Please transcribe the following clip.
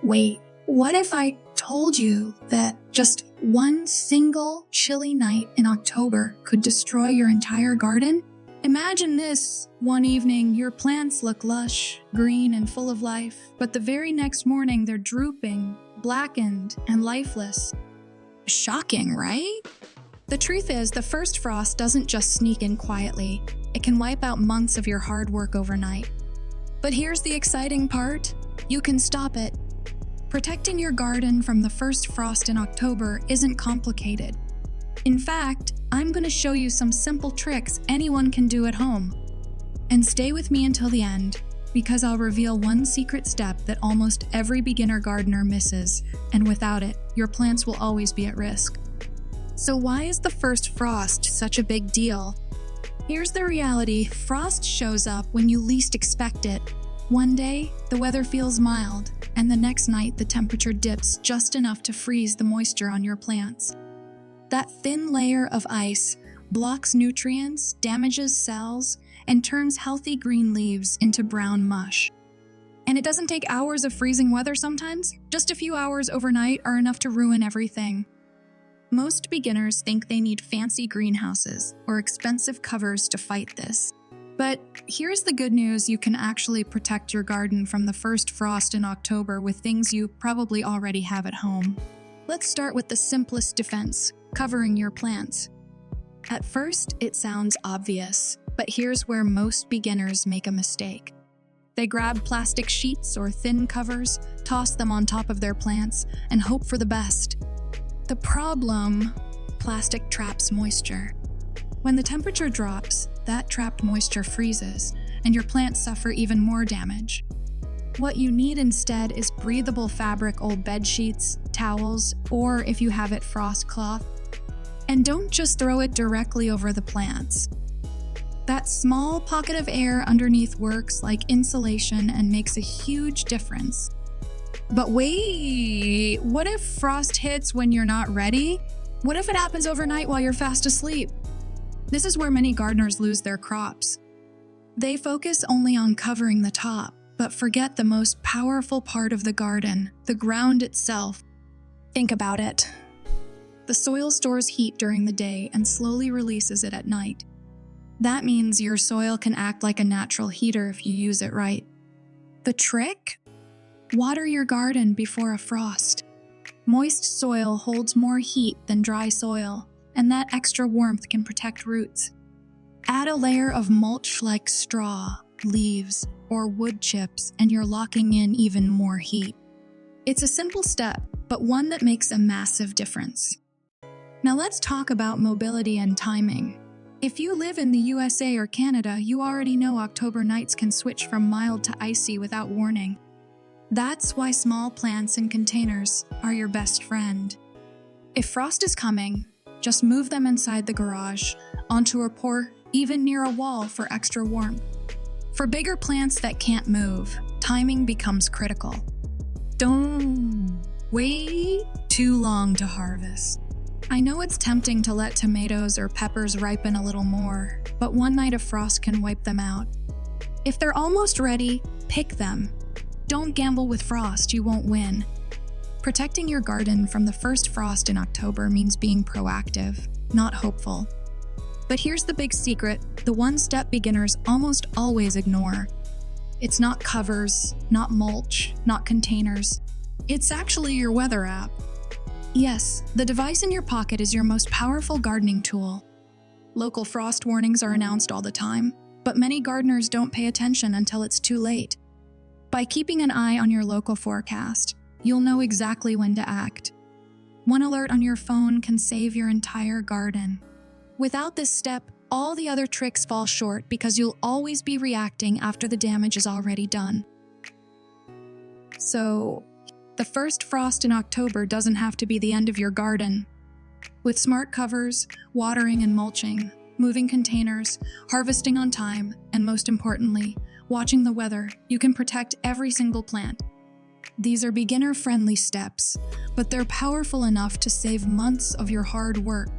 Wait, what if I told you that just one single chilly night in October could destroy your entire garden? Imagine this. One evening, your plants look lush, green, and full of life, but the very next morning they're drooping, blackened, and lifeless. Shocking, right? The truth is, the first frost doesn't just sneak in quietly. It can wipe out months of your hard work overnight. But here's the exciting part. You can stop it. Protecting your garden from the first frost in October isn't complicated. In fact, I'm going to show you some simple tricks anyone can do at home. And stay with me until the end, because I'll reveal one secret step that almost every beginner gardener misses, and without it, your plants will always be at risk. So why is the first frost such a big deal? Here's the reality. Frost shows up when you least expect it. One day, the weather feels mild, and the next night the temperature dips just enough to freeze the moisture on your plants. That thin layer of ice blocks nutrients, damages cells, and turns healthy green leaves into brown mush. And it doesn't take hours of freezing weather sometimes. Just a few hours overnight are enough to ruin everything. Most beginners think they need fancy greenhouses or expensive covers to fight this. But here's the good news: you can actually protect your garden from the first frost in October with things you probably already have at home. Let's start with the simplest defense: covering your plants. At first, it sounds obvious, but here's where most beginners make a mistake. They grab plastic sheets or thin covers, toss them on top of their plants, and hope for the best. The problem: plastic traps moisture. When the temperature drops, that trapped moisture freezes, and your plants suffer even more damage. What you need instead is breathable fabric, old bed sheets, towels, or if you have it, frost cloth. And don't just throw it directly over the plants. That small pocket of air underneath works like insulation and makes a huge difference. But wait, what if frost hits when you're not ready? What if it happens overnight while you're fast asleep? This is where many gardeners lose their crops. They focus only on covering the top, but forget the most powerful part of the garden, the ground itself. Think about it. The soil stores heat during the day and slowly releases it at night. That means your soil can act like a natural heater if you use it right. The trick? Water your garden before a frost. Moist soil holds more heat than dry soil, and that extra warmth can protect roots. Add a layer of mulch like straw, leaves, or wood chips, and you're locking in even more heat. It's a simple step, but one that makes a massive difference. Now let's talk about mobility and timing. If you live in the USA or Canada, you already know October nights can switch from mild to icy without warning. That's why small plants in containers are your best friend. If frost is coming, just move them inside the garage, onto a porch, even near a wall for extra warmth. For bigger plants that can't move, timing becomes critical. Don't wait too long to harvest. I know it's tempting to let tomatoes or peppers ripen a little more, but one night of frost can wipe them out. If they're almost ready, pick them. Don't gamble with frost, you won't win. Protecting your garden from the first frost in October means being proactive, not hopeful. But here's the big secret, the one step beginners almost always ignore. It's not covers, not mulch, not containers. It's actually your weather app. Yes, the device in your pocket is your most powerful gardening tool. Local frost warnings are announced all the time, but many gardeners don't pay attention until it's too late. By keeping an eye on your local forecast, you'll know exactly when to act. One alert on your phone can save your entire garden. Without this step, all the other tricks fall short because you'll always be reacting after the damage is already done. So, the first frost in October doesn't have to be the end of your garden. With smart covers, watering and mulching, moving containers, harvesting on time, and most importantly, watching the weather, you can protect every single plant. These are beginner-friendly steps, but they're powerful enough to save months of your hard work.